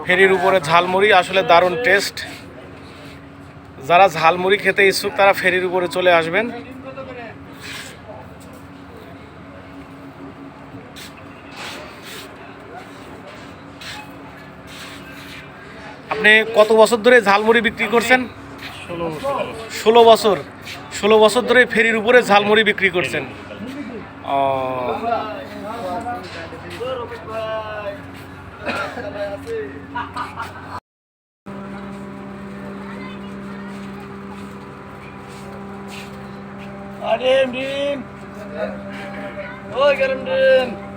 ফেরির উপরে ঝালমুড়ি আসলে দারুণ টেস্ট। যারা ঝালমুড়ি খেতে ইচ্ছুক তারা ফেরির উপরে চলে আসবেন। আপনি কত বছর ধরে ঝালমুড়ি বিক্রি করছেন? 16 বছর। 16 বছর ধরে ফেরির উপরে ঝালমুড়ি বিক্রি করছেন। Adem, Din. Oh, garam, Din.